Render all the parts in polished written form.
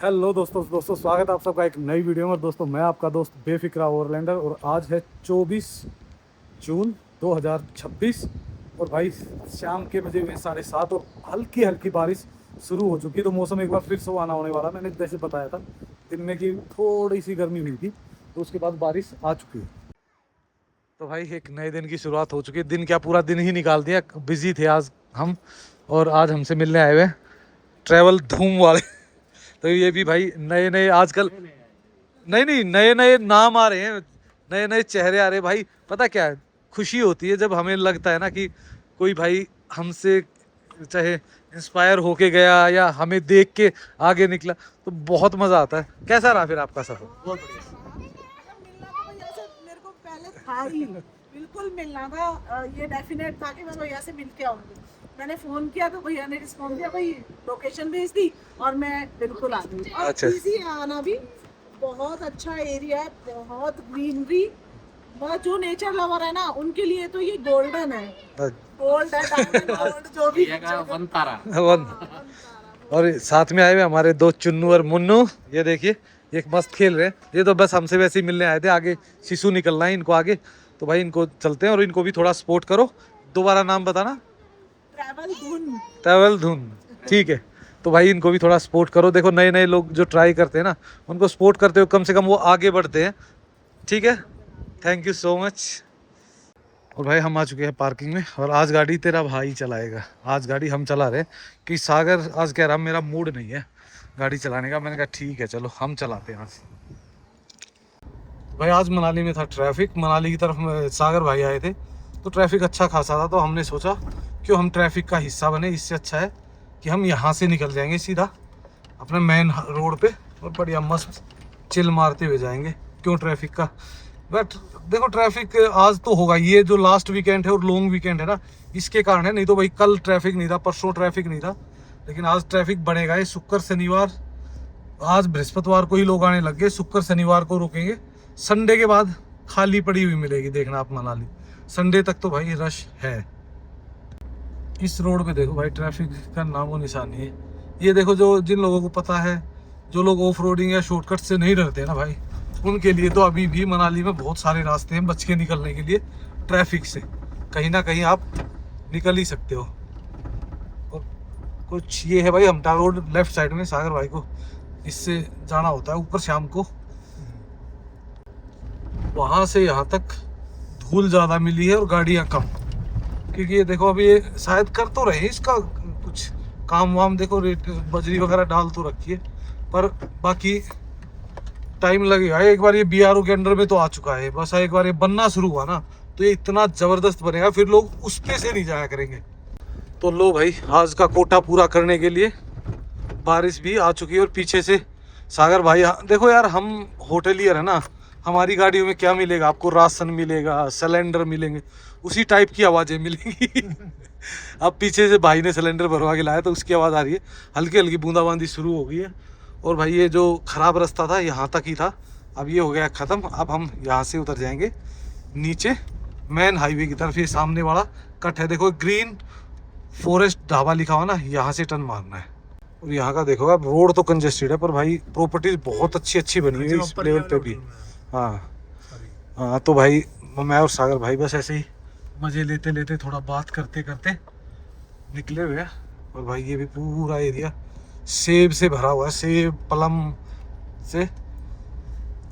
Hello दोस्तों स्वागत है आप सबका एक नई वीडियो में। दोस्तों मैं आपका दोस्त बेफिक्रा ओवरलैंडर और आज है 24 जून 2026 और भाई शाम के बजे हुए 7:30 और हल्की हल्की बारिश शुरू हो चुकी है। तो मौसम एक बार फिर सुहाना होने वाला। मैंने जैसे बताया था दिन में कि थोड़ी सी गर्मी हुई थी, तो उसके बाद बारिश आ चुकी है। तो भाई एक नए दिन की शुरुआत हो चुकी है। दिन क्या, पूरा दिन ही निकाल दिया। बिजी थे आज हम, और आज हमसे मिलने आए हुए ट्रैवल धूम वाले। तो ये भी भाई नए नए आजकल, नहीं नहीं, नए नए नाम आ रहे हैं, नए नए चेहरे आ रहे हैं भाई। पता क्या है, खुशी होती है जब हमें लगता है ना कि कोई भाई हमसे चाहे इंस्पायर होके गया या हमें देख के आगे निकला, तो बहुत मजा आता है। कैसा रहा फिर आपका सफर? बहुत बढ़िया। मिलना तो भैया से मेरे को पहले था ही, बिल्कुल मिलना था। ये डेफिनेट था कि मैं भैया से मिल के आऊंगी। मैंने फोन किया तो भैया ने रिस्पॉन्ड किया, भाई लोकेशन भेज दी और मैं बिल्कुल आ गई। और अच्छा। इजी है आना भी, बहुत अच्छा एरिया है, बहुत ग्रीनरी। बहुत जो नेचर लवर है ना उनके लिए तो ये गोल्डन है, गोल्ड है, डायमंड गोल्ड जो भी वन तारा। वन। और साथ में आए हुए हमारे दो चुन्नू और मुन्नू, ये देखिए एक मस्त खेल रहे हैं। ये तो बस हमसे वैसे ही मिलने आए थे, आगे शिशु निकलना है इनको आगे। तो भाई इनको चलते हैं और इनको भी थोड़ा सपोर्ट करो। दोबारा नाम बताना। ट्रैवल धुन। ट्रैवल धुन, ठीक है। तो भाई इनको भी थोड़ा सपोर्ट करो। देखो नए नए लोग जो ट्राई करते हैं ना, उनको सपोर्ट करते हो, कम से कम वो आगे बढ़ते हैं। ठीक है, थैंक यू सो मच। और भाई हम आ चुके हैं पार्किंग में, और आज गाड़ी तेरा भाई चलाएगा। आज गाड़ी हम चला रहे हैं कि सागर आज कह रहा मेरा मूड नहीं है गाड़ी चलाने का। मैंने कहा ठीक है चलो हम चलाते हैं आज। भाई आज मनाली में था ट्रैफिक, मनाली की तरफ सागर भाई आए थे तो ट्रैफिक अच्छा खासा था। तो हमने सोचा क्यों हम ट्रैफिक का हिस्सा बने, इससे अच्छा है कि हम यहाँ से निकल जाएंगे सीधा अपने मेन रोड पे और बढ़िया मस्त चिल मारते हुए जाएंगे। क्यों ट्रैफिक का, बट देखो ट्रैफिक आज तो होगा। ये जो लास्ट वीकेंड है और लॉन्ग वीकेंड है ना, इसके कारण है। नहीं तो भाई कल ट्रैफिक नहीं था, परसों ट्रैफिक नहीं था, लेकिन आज ट्रैफिक बढ़ेगा। ये शुक्र शनिवार, आज बृहस्पतिवार को ही लोग आने लग गए, शुक्र शनिवार को रुकेंगे। संडे के बाद खाली पड़ी हुई मिलेगी, देखना आप मनाली। संडे तक तो भाई रश है। इस रोड पे देखो भाई ट्रैफिक का नामो निशान नहीं है। ये देखो जो जिन लोगों को पता है, जो लोग ऑफ रोडिंग या शॉर्टकट से नहीं डरते ना भाई, उनके लिए तो अभी भी मनाली में बहुत सारे रास्ते हैं बच के निकलने के लिए ट्रैफिक से। कहीं ना कहीं आप निकल ही सकते हो। और कुछ ये है भाई, हमटा रोड लेफ्ट साइड में सागर भाई को इससे जाना होता है ऊपर शाम को। वहां से यहाँ तक धूल ज़्यादा मिली है और गाड़ियाँ कम, क्योंकि ये देखो अभी ये शायद कर तो रहे इसका कुछ काम वाम। देखो रेत बजरी वगैरह डाल तो रखी है, पर बाकी टाइम लगेगा। एक बार ये BRO के अंडर में तो आ चुका है, बस एक बार ये बनना शुरू हुआ ना तो ये इतना ज़बरदस्त बनेगा, फिर लोग उस पे से नहीं जाया करेंगे। तो लो भाई आज का कोटा पूरा करने के लिए बारिश भी आ चुकी है। और पीछे से सागर भाई, देखो यार हम होटलियर है ना, हमारी गाड़ियों में क्या मिलेगा आपको, राशन मिलेगा, सिलेंडर मिलेंगे, उसी टाइप की आवाज़ें मिलेंगी। अब पीछे से भाई ने सिलेंडर भरवा के लाया तो उसकी आवाज़ आ रही है, हल्की हल्की बूंदाबांदी शुरू हो गई है। और भाई ये जो ख़राब रास्ता था यहाँ तक ही था, अब ये हो गया ख़त्म। अब हम यहाँ से उतर जाएंगे नीचे मेन हाईवे की तरफ। ये सामने वाला कट है, देखो ग्रीन फॉरेस्ट ढाबा लिखा हुआ ना, यहाँ से टर्न मारना है। और यहाँ का देखो अब रोड तो कंजेस्टेड है, पर भाई प्रॉपर्टीज बहुत अच्छी अच्छी बनी हुई है इस लेवल पे भी। हाँ हाँ, तो भाई मैं और सागर भाई बस ऐसे ही मज़े लेते लेते थोड़ा बात करते करते निकले हुए हैं। और भाई ये भी पूरा एरिया सेब से भरा हुआ है, सेब प्लम से।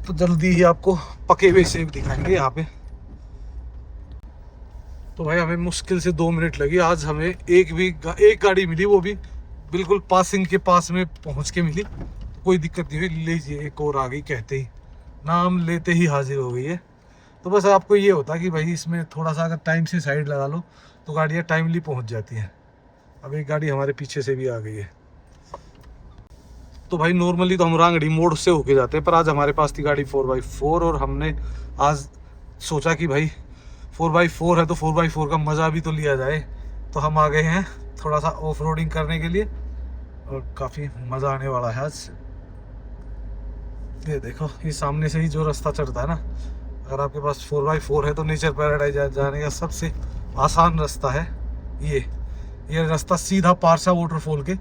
तो जल्दी ही आपको पके हुए सेब दिखाएंगे यहाँ पे। तो भाई हमें मुश्किल से 2 मिनट लगी। आज हमें एक गाड़ी मिली, वो भी बिल्कुल पासिंग के पास में पहुँच के मिली। कोई दिक्कत नहीं हुई। लीजिए एक और आ गई, कहते ही नाम लेते ही हाजिर हो गई है। तो बस आपको ये होता कि भाई इसमें थोड़ा सा अगर टाइम से साइड लगा लो तो गाड़ियाँ टाइमली पहुंच जाती हैं। अब एक गाड़ी हमारे पीछे से भी आ गई है। तो भाई नॉर्मली तो हम रांगड़ी मोड़ से होके जाते हैं, पर आज हमारे पास थी गाड़ी 4x4 और हमने आज सोचा कि भाई 4x4 है तो 4x4 का मज़ा भी तो लिया जाए। तो हम आ गए हैं थोड़ा सा ऑफ रोडिंग करने के लिए और काफ़ी मज़ा आने वाला है आज। ये देखो ये सामने से ही जो रास्ता चढ़ता है ना, अगर आपके पास 4x4 है तो नेचर पैराडाइज जाने का सबसे आसान रास्ता है ये रास्ता सीधा पारसा वाटरफॉल के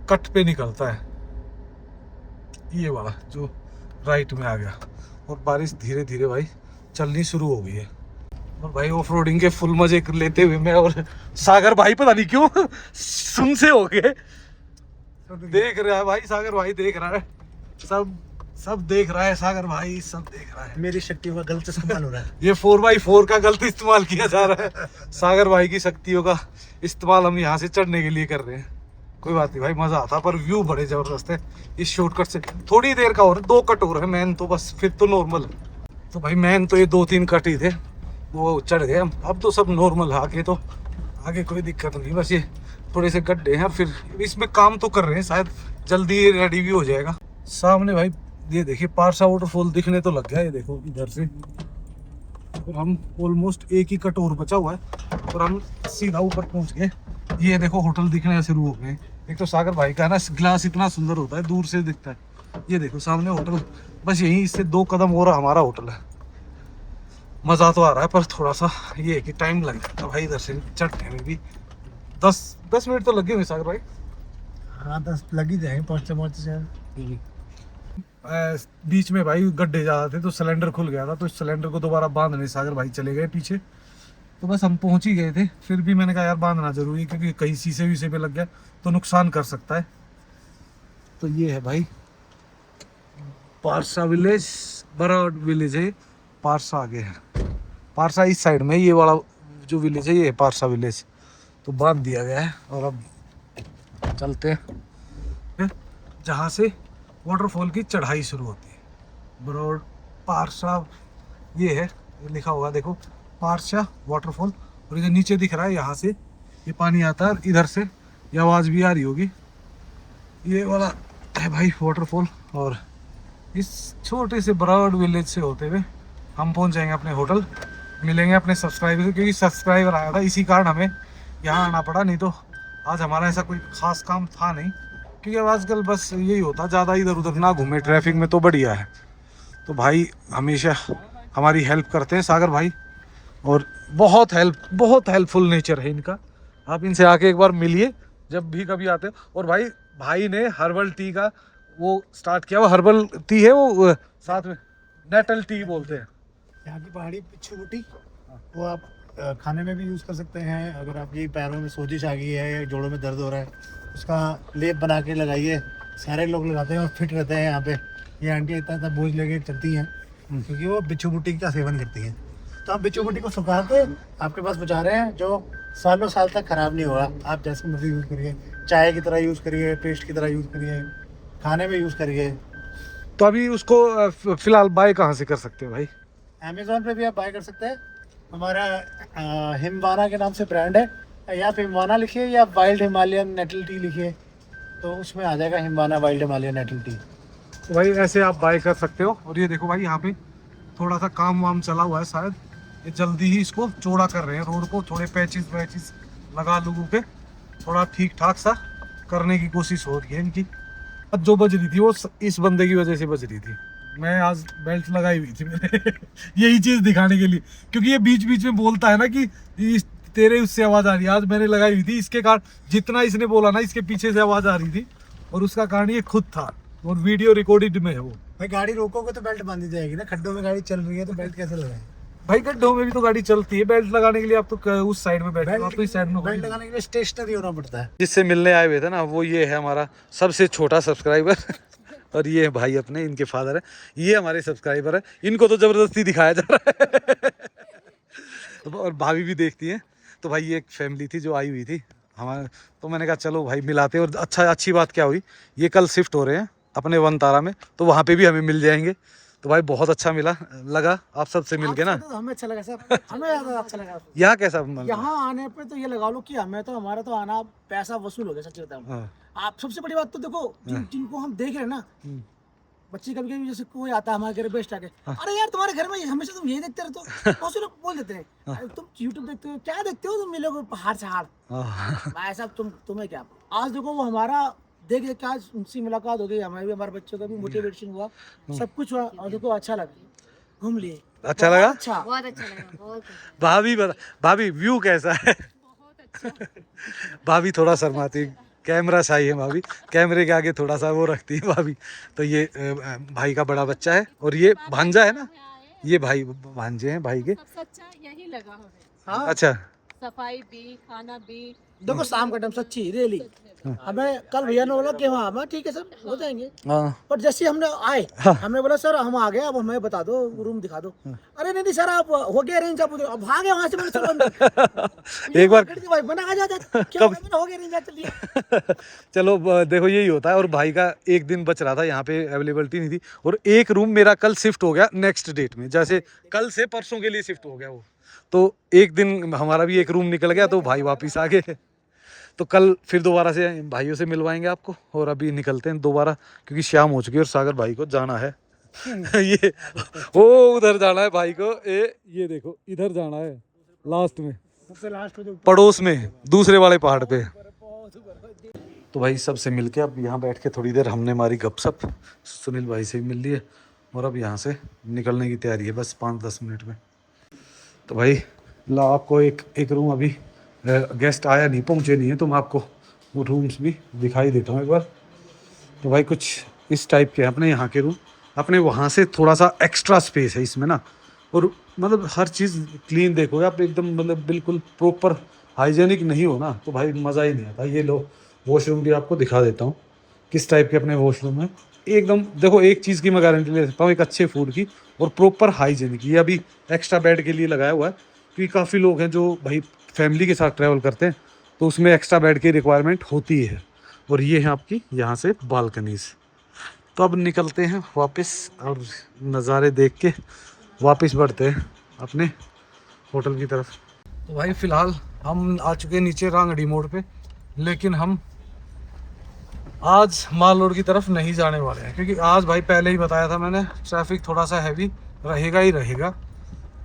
कट पे निकलता है। ये वाला जो राइट में आ गया, और बारिश धीरे धीरे भाई चलनी शुरू हो गई है। और भाई ऑफ रोडिंग के फुल मजे लेते हुए मैं और सागर भाई पता नहीं क्यों सुन से हो गए, देख रहा है भाई, सागर भाई देख रहा है, सब देख रहा है, सागर भाई सब देख रहा है। मेरी शक्तियों का गलत इस्तेमाल हो रहा है। ये 4x4 का गलत इस्तेमाल किया जा रहा है, सागर भाई की शक्तियों का इस्तेमाल हम यहाँ से चढ़ने के लिए कर रहे हैं। कोई बात नहीं भाई, मजा आता, पर व्यू बड़े जबरदस्त है इस शॉर्टकट से। थोड़ी देर का और 2 कट और है मैन, तो बस फिर तो नॉर्मल है। तो भाई मैन तो ये 2-3 कट ही थे, वो चढ़ गए हम, अब तो सब नॉर्मल है। आगे तो आगे कोई दिक्कत नहीं, बस ये थोड़े से गड्ढे हैं, फिर इसमें काम तो कर रहे हैं, शायद जल्दी रेडी भी हो जाएगा। सामने भाई ये देखिए पारसा वाटरफॉल दिखने तो लग गया, ये देखो इधर से। और हम ऑलमोस्ट एक ही कट और बचा हुआ है और हम सीधा ऊपर पहुंच गए। ये देखो होटल दिखने शुरू हो गए। एक तो सागर भाई का ना ग्लास इतना सुंदर होता है, दूर से दिखता है। ये देखो सामने होटल, बस यहीं इससे 2 कदम और हमारा होटल है। मज़ा तो आ रहा है, पर थोड़ा सा ये है कि टाइम लग जाता है भाई इधर से चढ़ने में भी। 10 मिनट तो लगे हुए सागर भाई। हाँ 10 लग ही जाएंगे पहुँचते पहुँचते। बीच में भाई गड्ढे ज़्यादा थे तो सिलेंडर खुल गया था, तो इस सिलेंडर को दोबारा बांधने सागर भाई चले गए पीछे। तो बस हम पहुंच ही गए थे, फिर भी मैंने कहा यार बांधना जरूरी है, क्योंकि कहीं शीशे वीसे पे लग गया तो नुकसान कर सकता है। तो ये है भाई पारसा विलेज, बराड विलेज है, पारसा आगे है, पारसा इस साइड में, ये वाला जो विलेज है ये है पारसा विलेज। तो बांध दिया गया है और अब चलते हैं जहाँ से वाटरफॉल की चढ़ाई शुरू होती है। बराड पारसा ये है, ये लिखा हुआ देखो पारसा वाटरफॉल, और इधर नीचे दिख रहा है, यहाँ से ये पानी आता है, इधर से ये आवाज़ भी आ रही होगी। ये वाला है भाई वाटरफॉल, और इस छोटे से बराड विलेज से होते हुए हम पहुंच जाएंगे अपने होटल, मिलेंगे अपने सब्सक्राइबर से, क्योंकि सब्सक्राइबर आया था इसी कारण हमें यहाँ आना पड़ा, नहीं तो आज हमारा ऐसा कोई खास काम था नहीं, क्योंकि अब आजकल बस यही होता, ज़्यादा इधर उधर ना घूमे ट्रैफिक में तो बढ़िया है। तो भाई हमेशा हमारी हेल्प करते हैं सागर भाई, और बहुत हेल्पफुल नेचर है इनका। आप इनसे आके एक बार मिलिए जब भी कभी आते हो। और भाई ने हर्बल टी का वो स्टार्ट किया, वो हर्बल टी है, वो साथ में नेटल टी बोलते हैं। यहाँ की पहाड़ी पिच्छू बूटी, वो आप खाने में भी यूज़ कर सकते हैं। अगर आपकी पैरों में सोजिश आ गई है या जोड़ों में दर्द हो रहा है, उसका लेप बना के लगाइए। सारे लोग लगाते हैं और फिट रहते हैं। यहाँ पे ये आंटी इतना बोझ लेके चलती हैं क्योंकि वो बिच्छू बूटी का सेवन करती हैं। तो हम बिच्छू बूटी को सुखा के आपके पास पहुँचा रहे हैं, जो सालों साल तक ख़राब नहीं होगा। आप जैसे मर्जी यूज़ करिए, चाय की तरह यूज़ करिए, पेस्ट की तरह यूज़ करिए, खाने में यूज़ करिए। तो अभी उसको फिलहाल बाय कहाँ से कर सकते हैं भाई? अमेज़ॉन पे भी आप बाय कर सकते हैं। हमारा हिमवाना के नाम से ब्रांड है, या आप हिमवाना लिखिए या वाइल्ड हिमालयन नेटल टी लिखिए, तो उसमें आ जाएगा हिमवाना वाइल्ड हिमालयन नेटल टी। तो भाई ऐसे आप बाय कर सकते हो। और ये देखो भाई यहाँ पे थोड़ा सा काम वाम चला हुआ है, शायद ये जल्दी ही इसको चौड़ा कर रहे हैं रोड को, थोड़े पैचेस वैचेस लगा लोगों के, थोड़ा ठीक ठाक सा करने की कोशिश हो रही है इनकी। अब जो बज रही थी वो इस बंदे की वजह से बज रही थी। मैं आज बेल्ट लगाई हुई थी मैंने यही चीज़ दिखाने के लिए, क्योंकि ये बीच बीच में बोलता है ना कि तेरे उससे आवाज़ आ रही है। आज मैंने लगाई हुई थी, इसके कारण जितना इसने बोला ना इसके पीछे से आवाज़ आ रही थी, और उसका कारण ये खुद था, और वीडियो रिकॉर्डेड में है वो। भाई गाड़ी रोकोगे तो बेल्ट बांधी जाएगी ना, खड्डों में गाड़ी चल रही है तो बेल्ट कैसे लगाए? भाई गड्ढों में भी तो गाड़ी चलती है, बेल्ट लगाने के लिए आप तो उस साइड में बैठे हो, आप तो इस साइड में। बेल्ट लगाने के लिए स्टेशनरी होना पड़ता है। जिससे मिलने आए हुए थे ना, वो ये है हमारा सबसे छोटा सब्सक्राइबर और ये भाई अपने इनके फादर है, ये हमारे सब्सक्राइबर है, इनको तो जबरदस्ती दिखाया जा रहा है और भाभी भी देखती हैं। तो भाई ये एक फैमिली थी जो आई हुई थी हमारे, तो मैंने कहा चलो भाई मिलाते हैं। और अच्छी बात क्या हुई, ये कल शिफ्ट हो रहे हैं अपने वनतारा में, तो वहाँ पे भी हमें मिल जाएंगे। तो भाई बहुत अच्छा लगा आप सबसे मिलके ना। तो हमें अच्छा लगा सर, हमें ज़्यादा अच्छा लगा। यहाँ कैसा यहाँ आने पे तो ये लगा लो कि हमारा तो आना पैसा वसूल हो गया सच्ची बताऊं। आप सबसे बड़ी बात तो देखो, जिनको हम देख रहे हैं ना, बच्चे कभी कभी जैसे कोई आता है हमारे घर बेस्ट आके, अरे यार तुम्हारे घर में हमेशा तुम यही देखते रहते हो, बहुत से लोग बोल देते हैं तुम यूट्यूब देखते हो, क्या देखते हो तुम मिलोगे पहाड़ से हाड़। भाई साहब तुम्हें क्या, आज देखो वो हमारा देख के आज उनसे मुलाकात हो गई, हमारे भी, हमारे बच्चों का भी मोटिवेशन हुआ, सब कुछ हुआ, और देखो अच्छा लगा, घूम लिए, अच्छा लगा, बहुत अच्छा लगा। भाभी व्यू कैसा है? बहुत अच्छा। भाभी थोड़ा शर्माती, कैमरा शाही है भाभी, कैमरे के आगे थोड़ा सा वो रखती है भाभी। तो ये भाई का बड़ा बच्चा है और ये भांजा है ना, ये भाई भांजे हैं भाई के। सबसे अच्छा यही लगा हमें, हाँ अच्छा सफाई भी, खाना भी। देखो शाम का टाइम सच्ची रियली हमें कल भैया ने बोला कि हाँ मैं ठीक है सर हो जाएंगे, हाँ पर जैसे हमने आए हमने बोला सर हम आ गए अब हमें बता दो रूम दिखा दो। अरे नहीं सर आप हो गया रेंज आप उधर, अब भागे वहाँ से। मैंने चलो अंदर। एक बार भाई बना आ जाता क्या मैंने हो गया रेंज चलिए। चलो देखो यही होता है। और भाई का एक दिन बच रहा था, यहाँ पे अवेलेबिलिटी नहीं थी, और एक रूम मेरा कल शिफ्ट हो गया नेक्स्ट डेट में, जैसे कल से परसों के लिए शिफ्ट हो गया वो, तो एक दिन हमारा भी एक रूम निकल गया, तो भाई वापिस आ गए। तो कल फिर दोबारा से भाइयों से मिलवाएंगे आपको, और अभी निकलते हैं दोबारा क्योंकि शाम हो चुकी है और सागर भाई को जाना है। ये ओ उधर जाना है भाई को, ये देखो इधर जाना है लास्ट में, सबसे लास्ट में जो पड़ोस में दूसरे वाले पहाड़ पे। तो भाई सबसे मिलके अब यहाँ बैठ के थोड़ी देर हमने हमारी गपशप सुनील भाई से भी मिल ली है, और अब यहाँ से निकलने की तैयारी है बस 5-10 मिनट में। तो भाई ला आपको एक रूम, अभी गेस्ट आया नहीं, पहुँचे नहीं है, तो मैं आपको वो रूम्स भी दिखाई देता हूँ एक बार। तो भाई कुछ इस टाइप के अपने यहाँ के रूम, अपने वहाँ से थोड़ा सा एक्स्ट्रा स्पेस है इसमें ना, और मतलब हर चीज़ क्लीन देखोगे आप एकदम, मतलब बिल्कुल प्रॉपर हाइजेनिक नहीं हो ना तो भाई मज़ा ही नहीं आता। ये लो वॉशरूम भी आपको दिखा देता हूँ किस टाइप के अपने वॉशरूम है। एकदम देखो एक चीज़ की मैं गारंटी ले सकता हूँ, एक अच्छे फूड की और प्रॉपर हाइजेनिक। ये अभी एक्स्ट्रा बेड के लिए लगाया हुआ है क्योंकि काफ़ी लोग हैं जो भाई फैमिली के साथ ट्रैवल करते हैं, तो उसमें एक्स्ट्रा बेड की रिक्वायरमेंट होती है। और ये है आपकी यहाँ से बालकनीज। तो अब निकलते हैं वापस और नज़ारे देख के वापस बढ़ते हैं अपने होटल की तरफ। तो भाई फ़िलहाल हम आ चुके हैं नीचे रांगड़ी मोड़ पे, लेकिन हम आज माल रोड की तरफ नहीं जाने वाले हैं क्योंकि आज भाई पहले ही बताया था मैंने, ट्रैफिक थोड़ा सा हैवी रहेगा ही रहेगा,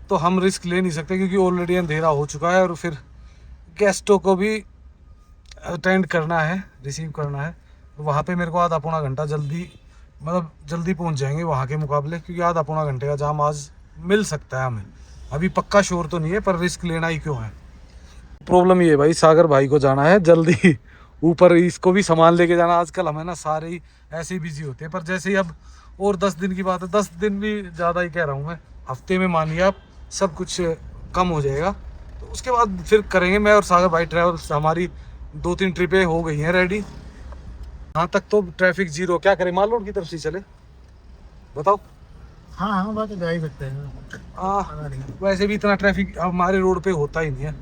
तो हम रिस्क ले नहीं सकते क्योंकि ऑलरेडी अंधेरा हो चुका है और फिर गेस्टों को भी अटेंड करना है, रिसीव करना है। वहाँ पे मेरे को आधा पौना घंटा जल्दी पहुँच जाएंगे वहाँ के मुकाबले, क्योंकि आधा पौना घंटे का जाम आज मिल सकता है हमें। अभी पक्का श्योर तो नहीं है पर रिस्क लेना ही क्यों है। प्रॉब्लम ये है भाई, सागर भाई को जाना है जल्दी ऊपर, इसको भी सामान लेके जाना। आजकल हमें ना सारे ही ऐसे ही बिजी होते हैं, पर जैसे ही अब और 10 दिन की बात है, 10 दिन भी ज़्यादा ही कह रहा हूँ मैं, हफ्ते में मानिए आप सब कुछ कम हो जाएगा, तो उसके बाद फिर करेंगे मैं और सागर भाई ट्रैवल। हमारी 2-3 ट्रिपें हो गई हैं रेडी, यहाँ तक तो ट्रैफिक जीरो। क्या करें, माल रोड की तरफ से चले बताओ? हाँ बात जा ही सकते हैं। वैसे भी इतना ट्रैफिक हमारे रोड पे होता ही नहीं है,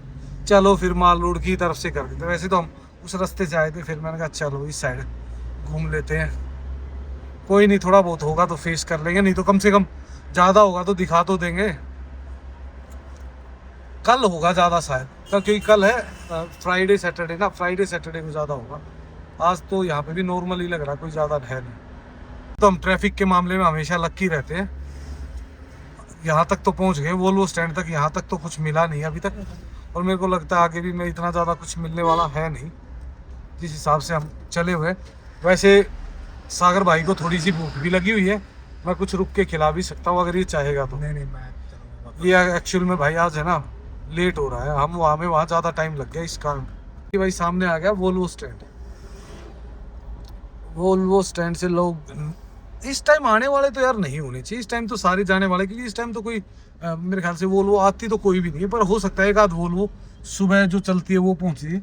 चलो फिर माल रोड की तरफ से कर देते। वैसे तो हम उस रास्ते से आए थे, फिर मैंने कहा चलो इस साइड घूम लेते हैं। कोई नहीं, थोड़ा बहुत होगा तो फेस कर लेंगे, नहीं तो कम से कम ज़्यादा होगा तो दिखा तो देंगे। कल होगा ज़्यादा शायद, क्योंकि कल है फ्राइडे सैटरडे ना, फ्राइडे सैटरडे में ज़्यादा होगा। आज तो यहाँ पे भी नॉर्मल ही लग रहा है, कोई ज़्यादा है नहीं। तो हम ट्रैफिक के मामले में हमेशा लक्की रहते हैं। यहाँ तक तो पहुँच गए, वोल्वो स्टैंड तक, यहाँ तक तो कुछ मिला नहीं अभी तक, और मेरे को लगता है आगे भी मैं इतना ज़्यादा कुछ मिलने वाला है नहीं जिस हिसाब से हम चले हुए। वैसे सागर भाई को थोड़ी सी भूख भी लगी हुई है, मैं कुछ रुक के खिला भी सकता हूँ अगर ये चाहेगा तो। नहीं मैं ये एक्चुअल में भाई आज है ना लेट हो रहा है, हम वहाँ ज़्यादा टाइम लग गया इस कारण। कि भाई सामने आ गया वोल्वो स्टैंड। वोल्वो स्टैंड से लोग इस टाइम आने वाले तो यार नहीं होने चाहिए, इस टाइम तो सारे जाने वाले, क्योंकि इस टाइम तो कोई मेरे ख्याल से वोल्वो आती तो कोई भी नहीं है, पर हो सकता है एक आध वोल्वो सुबह जो चलती है वो पहुंची है।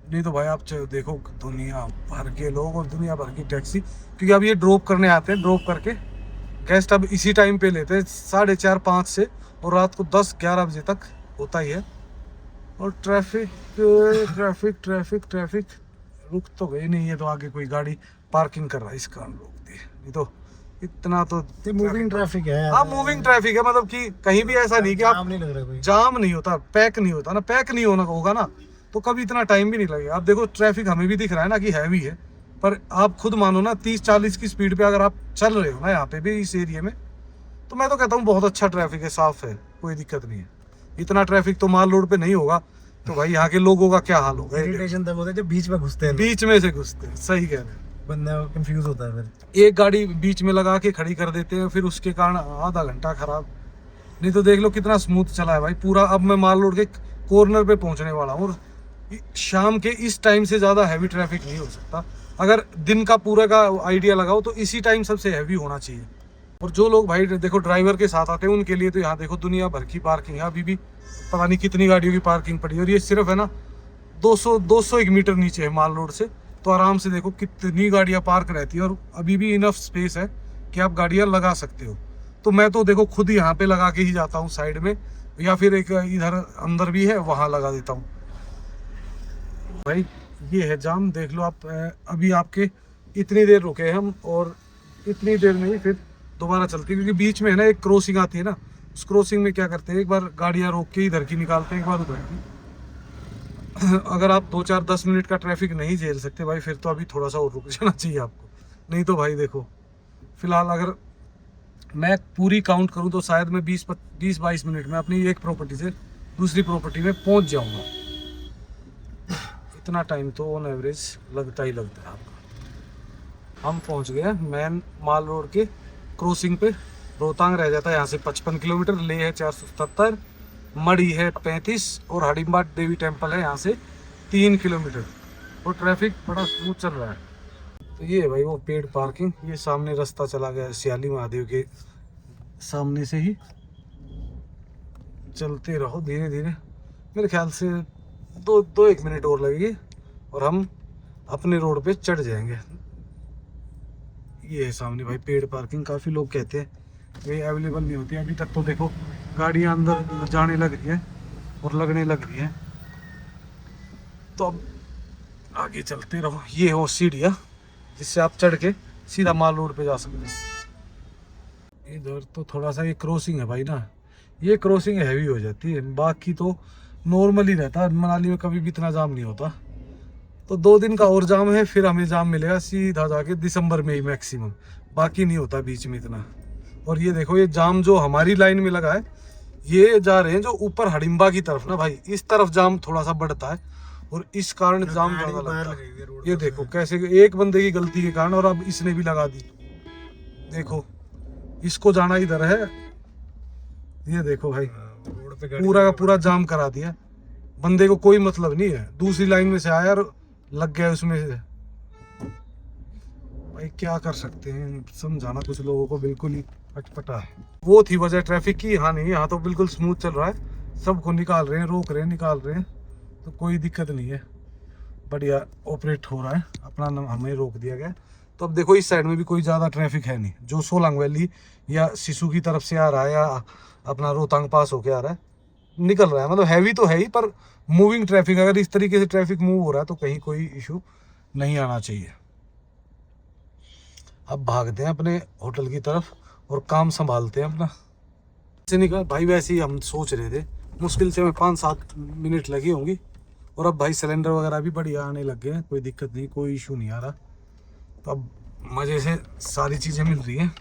नहीं तो भाई आप देखो दुनिया भर के लोग और दुनिया भर की टैक्सी, क्योंकि अब ये ड्रॉप करने आते हैं, ड्रॉप करके गेस्ट अब इसी टाइम पे लेते हैं 4:30-5 से, और रात को 10-11 बजे तक होता ही है। और ट्रैफिक रुक तो गई नहीं है, तो आगे कोई गाड़ी पार्किंग कर रहा है इस कारण रोक दी, नहीं तो इतना तो मूविंग ट्रैफिक है। हाँ मूविंग ट्रैफिक है, मतलब कि कहीं भी ऐसा नहीं कि आप नहीं लग रहा कोई जाम नहीं होता, पैक नहीं होता ना, पैक नहीं होगा ना तो कभी इतना टाइम भी नहीं लगेगा। आप देखो ट्रैफिक हमें भी दिख रहा है ना कि हैवी है, पर आप खुद मानो ना 30-40 की स्पीड पे अगर आप चल रहे हो ना यहाँ पे भी इस एरिया में, तो मैं तो कहता हूँ बहुत अच्छा ट्रैफिक है, साफ है, कोई दिक्कत नहीं है। इतना ट्रैफिक तो माल रोड पे नहीं होगा, तो भाई यहाँ के लोगों का क्या हाल होगा। इरिटेशन तब होता है जब बीच में घुसते हैं, बीच में से घुसते हैं, सही कह रहे हैं, बंदा कंफ्यूज होता है। फिर एक गाड़ी बीच में लगा के खड़ी कर देते हैं, फिर उसके कारण आधा घंटा खराब। नहीं तो देख लो कितना स्मूथ चला है भाई पूरा। अब मैं माल रोड के कॉर्नर पे पहुंचने वाला हूँ, और शाम के इस टाइम से ज़्यादा हैवी ट्रैफिक नहीं हो सकता। अगर दिन का पूरा का आइडिया लगाओ तो इसी टाइम सबसे हैवी होना चाहिए। और जो लोग भाई देखो ड्राइवर के साथ आते हैं उनके लिए तो यहाँ देखो दुनिया भर की पार्किंग है, अभी भी पता नहीं कितनी गाड़ियों की पार्किंग पड़ी है। और ये सिर्फ है ना 201 मीटर नीचे है माल रोड से, तो आराम से देखो कितनी गाड़ियाँ पार्क रहती है और अभी भी इनफ स्पेस है कि आप गाड़ियाँ लगा सकते हो। तो मैं तो देखो खुद यहाँ पे लगा के ही जाता हूँ साइड में, या फिर एक इधर अंदर भी है वहाँ लगा देता हूँ। भाई ये है जाम, देख लो आप। अभी आपके इतनी देर रुके हैं हम और इतनी देर में ही फिर दोबारा चलती है, क्योंकि बीच में है ना एक क्रॉसिंग आती है ना, उस क्रॉसिंग में क्या करते हैं एक बार गाड़ियाँ रोक के इधर की निकालते हैं, एक बार उधर की। अगर आप 2-4-10 मिनट का ट्रैफिक नहीं झेल सकते भाई फिर तो अभी थोड़ा सा और रुक जाना चाहिए आपको। नहीं तो भाई देखो फिलहाल अगर मैं पूरी काउंट करूं तो शायद मैं 20-22 मिनट में अपनी एक प्रॉपर्टी से दूसरी प्रॉपर्टी में पहुंच जाऊंगा। इतना टाइम तो ऑन एवरेज लगता ही लगता है आपका। हम पहुंच गए मेन माल रोड के क्रॉसिंग पे। रोहतांग रह जाता है यहाँ से 55 किलोमीटर, ले है 477, मड़ी है 35 और हडिम्बा देवी टेम्पल है यहाँ से 3 किलोमीटर। और ट्रैफिक बड़ा स्मूथ चल रहा है। तो ये है भाई वो पेड पार्किंग। ये सामने रास्ता चला गया सियाली महादेव के सामने से ही। चलते रहो धीरे धीरे, मेरे ख्याल से 1 मिनट और लगेगी और हम अपने रोड पे चढ़ जाएंगे। ये है सामने भाई पेड पार्किंग। काफ़ी लोग कहते हैं ये अवेलेबल नहीं होती, अभी तक तो देखो गाड़ियाँ अंदर जाने लग रही हैं और लगने लग रही हैं। तो अब आगे चलते रहो। ये हो सीढ़ियाँ जिससे आप चढ़ के सीधा माल रोड पे जा सकते हैं। इधर तो थोड़ा सा ये क्रॉसिंग है भाई ना, ये क्रॉसिंग हैवी हो जाती है, बाकी तो नॉर्मल ही रहता है। मनाली में कभी भी इतना जाम नहीं होता। तो 2 दिन का और जाम है, फिर हमें जाम मिलेगा सीधा जाके दिसंबर में ही मैक्सिमम, बाकी नहीं होता बीच में इतना। और ये देखो ये जाम जो हमारी लाइन में लगा है ये जा रहे हैं जो ऊपर हडिम्बा की तरफ ना भाई, इस तरफ जाम थोड़ा सा बढ़ता है और इस कारण जाम ज्यादा लगता है। ये देखो कैसे एक बंदे की गलती के कारण, और अब इसने भी लगा दी। देखो इसको जाना इधर है, ये देखो भाई पूरा का पूरा जाम करा दिया। बंदे को कोई मतलब नहीं है, दूसरी लाइन में से आया और लग गया उसमें से। भाई क्या कर सकते हैं, समझाना कुछ लोगों को बिल्कुल ही अटपटा है। वो थी वजह ट्रैफिक की, यहाँ नहीं, यहाँ तो बिल्कुल स्मूथ चल रहा है। सबको निकाल रहे हैं, रोक रहे हैं, निकाल रहे हैं, तो कोई दिक्कत नहीं है, बढ़िया ऑपरेट हो रहा है अपना। हमें रोक दिया गया। तो अब देखो इस साइड में भी कोई ज़्यादा ट्रैफिक है नहीं, जो सोलांग वैली या सिसु की तरफ से आ रहा है या अपना रोहतांग पास होके आ रहा है, निकल रहा है। मतलब हैवी तो है ही, पर मूविंग ट्रैफिक, अगर इस तरीके से ट्रैफिक मूव हो रहा है तो कहीं कोई इशू नहीं आना चाहिए। अब भागते हैं अपने होटल की तरफ और काम संभालते हैं अपना। से निकल भाई, वैसे ही हम सोच रहे थे मुश्किल से हमें 5-7 मिनट लगी होंगी। और अब भाई सिलेंडर वगैरह भी बढ़िया आने लग गए हैं, कोई दिक्कत नहीं, कोई इशू नहीं आ रहा। तो अब मज़े से सारी चीज़ें मिल रही हैं।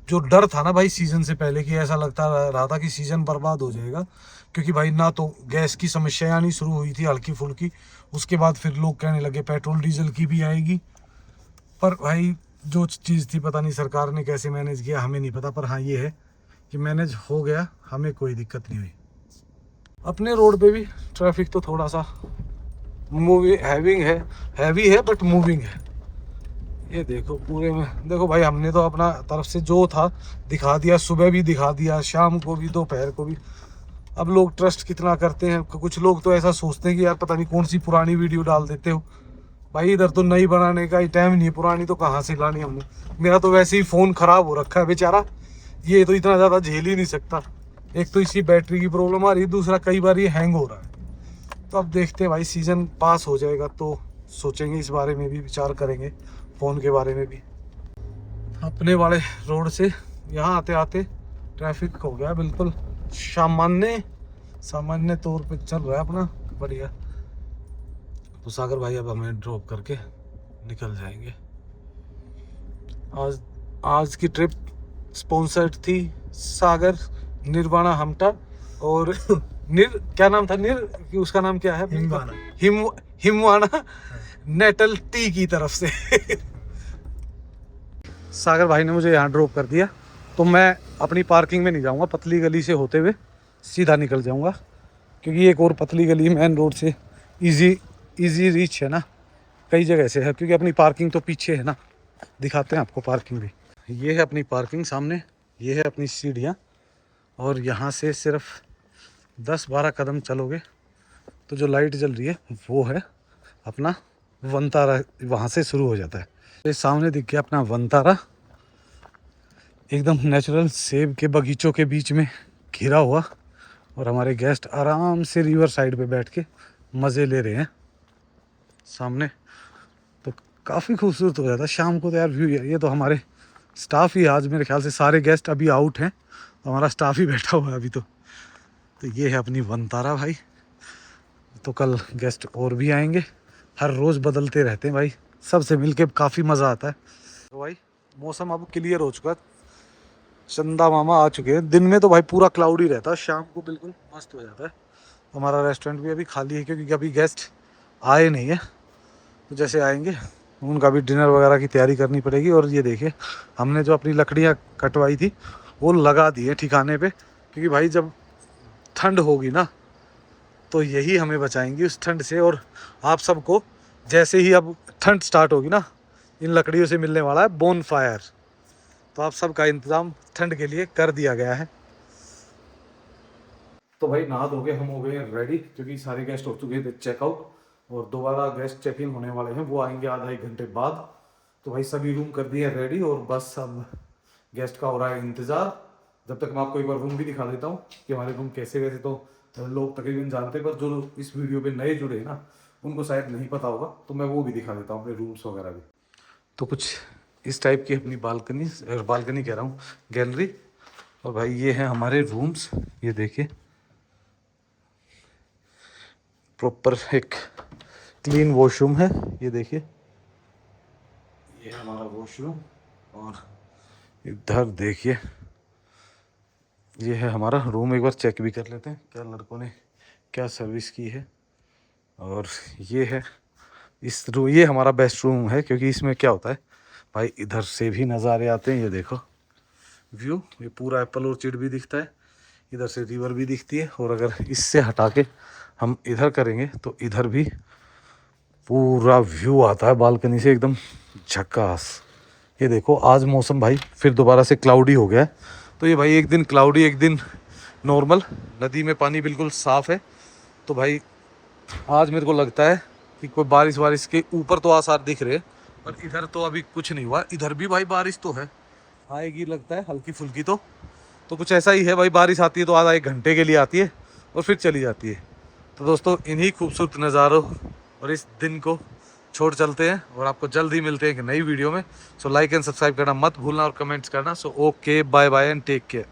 जो डर था ना भाई सीज़न से पहले कि ऐसा लगता रहा था कि सीज़न बर्बाद हो जाएगा, क्योंकि भाई ना तो गैस की समस्या आनी शुरू हुई थी हल्की फुल्की, उसके बाद फिर लोग कहने लगे पेट्रोल डीजल की भी आएगी। पर भाई जो चीज़ थी पता नहीं सरकार ने कैसे मैनेज किया, हमें नहीं पता। पर हाँ ये है कि मैनेज हो गया, हमें कोई दिक्कत नहीं हुई। अपने रोड पे भी ट्रैफिक तो थोड़ा सा हैवी है बट मूविंग है। ये देखो पूरे में देखो भाई, हमने तो अपना तरफ से जो था दिखा दिया, सुबह भी दिखा दिया, शाम को भी, दोपहर को भी। अब लोग ट्रस्ट कितना करते हैं, कुछ लोग तो ऐसा सोचते हैं कि यार पता नहीं कौन सी पुरानी वीडियो डाल देते हो। भाई इधर तो नई बनाने का ही टाइम नहीं है, पुरानी तो कहाँ से लानी हमने। मेरा तो वैसे ही फ़ोन ख़राब हो रखा है बेचारा, ये तो इतना ज़्यादा झेल ही नहीं सकता। एक तो इसी बैटरी की प्रॉब्लम आ रही है, दूसरा कई बार ये हैंग हो रहा है। तो अब देखते हैं भाई, सीज़न पास हो जाएगा तो सोचेंगे इस बारे में भी, विचार करेंगे फ़ोन के बारे में भी। अपने वाले रोड से यहाँ आते आते ट्रैफिक हो गया बिल्कुल सामान्य तौर पे चल रहा है अपना बढ़िया। तो सागर भाई अब हमें ड्रॉप करके निकल जाएंगे। आज की ट्रिप स्पॉन्सर्ड थी सागर निर्वाणा हमटा और क्या नाम था उसका नाम क्या है, हिमवाना नेटल टी की तरफ से। सागर भाई ने मुझे यहाँ ड्रॉप कर दिया, तो मैं अपनी पार्किंग में नहीं जाऊँगा, पतली गली से होते हुए सीधा निकल जाऊँगा, क्योंकि एक और पतली गली मेन रोड से इजी रीच है ना, कई जगह से है, क्योंकि अपनी पार्किंग तो पीछे है ना। दिखाते हैं आपको पार्किंग भी। ये है अपनी पार्किंग सामने, ये है अपनी सीढ़ियाँ, और यहाँ से सिर्फ 10-12 कदम चलोगे तो जो लाइट जल रही है वो है अपना वनतारा, वहाँ से शुरू हो जाता है। ये सामने दिख गया अपना वनतारा, एकदम नेचुरल सेब के बगीचों के बीच में घिरा हुआ, और हमारे गेस्ट आराम से रिवर साइड पे बैठ के मज़े ले रहे हैं सामने। तो काफ़ी खूबसूरत हो जाता है शाम को तो यार व्यू। ये तो हमारे स्टाफ ही, आज मेरे ख्याल से सारे गेस्ट अभी आउट हैं, तो हमारा स्टाफ ही बैठा हुआ है अभी तो ये है अपनी वनतारा भाई। तो कल गेस्ट और भी आएंगे, हर रोज़ बदलते रहते हैं भाई, सबसे मिलके काफ़ी मज़ा आता है। तो भाई मौसम अब क्लियर हो चुका है, चंदा मामा आ चुके हैं। दिन में तो भाई पूरा क्लाउडी रहता है, शाम को बिल्कुल मस्त हो जाता है। हमारा रेस्टोरेंट भी अभी खाली है, क्योंकि अभी गेस्ट आए नहीं है, तो जैसे आएंगे उनका भी डिनर वगैरह की तैयारी करनी पड़ेगी। और ये देखिए हमने जो अपनी लकड़ियाँ कटवाई थी वो लगा दी है ठिकाने पे, क्योंकि भाई जब ठंड होगी ना तो यही हमें बचाएंगी उस ठंड से। और आप सबको जैसे ही अब ठंड स्टार्ट होगी ना, इन लकड़ियों से मिलने वाला है बोन फायर, तो आप सबका इंतज़ाम ठंड के लिए कर दिया गया है। तो भाई नहा धो के हम हो गए हैं रेडी, क्योंकि सारे गेस्ट हो चुके थे चेकआउट, और दोबारा गेस्ट चेक इन होने वाले हैं, वो आएंगे आधा 1 घंटे बाद। तो भाई सभी रूम कर दिए रेडी, और बस अब गेस्ट का हो रहा है इंतज़ार। जब तक मैं आपको एक बार रूम भी दिखा देता हूँ कि हमारे रूम कैसे। वैसे तो लोग तकरीबन जानते हैं, पर जो लोग इस वीडियो पे नए जुड़े हैं ना, उनको शायद नहीं पता होगा, तो मैं वो भी दिखा देता हूँ अपने रूम्स वगैरह भी। तो कुछ इस टाइप की अपनी बालकनी कह रहा हूँ, गैलरी। और भाई ये है हमारे रूम्स, ये देखिए प्रॉपर एक क्लीन वॉशरूम है, ये देखिए ये हमारा वॉशरूम। और इधर देखिए ये है हमारा रूम। एक बार चेक भी कर लेते हैं क्या लड़कों ने क्या सर्विस की है। और ये है ये हमारा बेस्ट रूम है, क्योंकि इसमें क्या होता है भाई, इधर से भी नज़ारे आते हैं। ये देखो व्यू, ये पूरा एप्पल ऑर्चिड भी दिखता है, इधर से रिवर भी दिखती है। और अगर इससे हटा के हम इधर करेंगे तो इधर भी पूरा व्यू आता है बालकनी से, एकदम झक्कास। ये देखो आज मौसम भाई फिर दोबारा से क्लाउडी हो गया है, तो ये भाई एक दिन क्लाउडी एक दिन नॉर्मल। नदी में पानी बिल्कुल साफ़ है, तो भाई आज मेरे को लगता है कि कोई बारिश के ऊपर तो आसार दिख रहे हैं, पर इधर तो अभी कुछ नहीं हुआ। इधर भी भाई बारिश तो है, आएगी लगता है हल्की फुल्की। तो कुछ ऐसा ही है भाई, बारिश आती है तो आधा 1 घंटे के लिए आती है और फिर चली जाती है। तो दोस्तों इन्हीं खूबसूरत नज़ारों और इस दिन को छोड़ चलते हैं, और आपको जल्द ही मिलते हैं एक नई वीडियो में। सो लाइक एंड सब्सक्राइब करना मत भूलना, और कमेंट्स करना। So okay, bye bye and take care.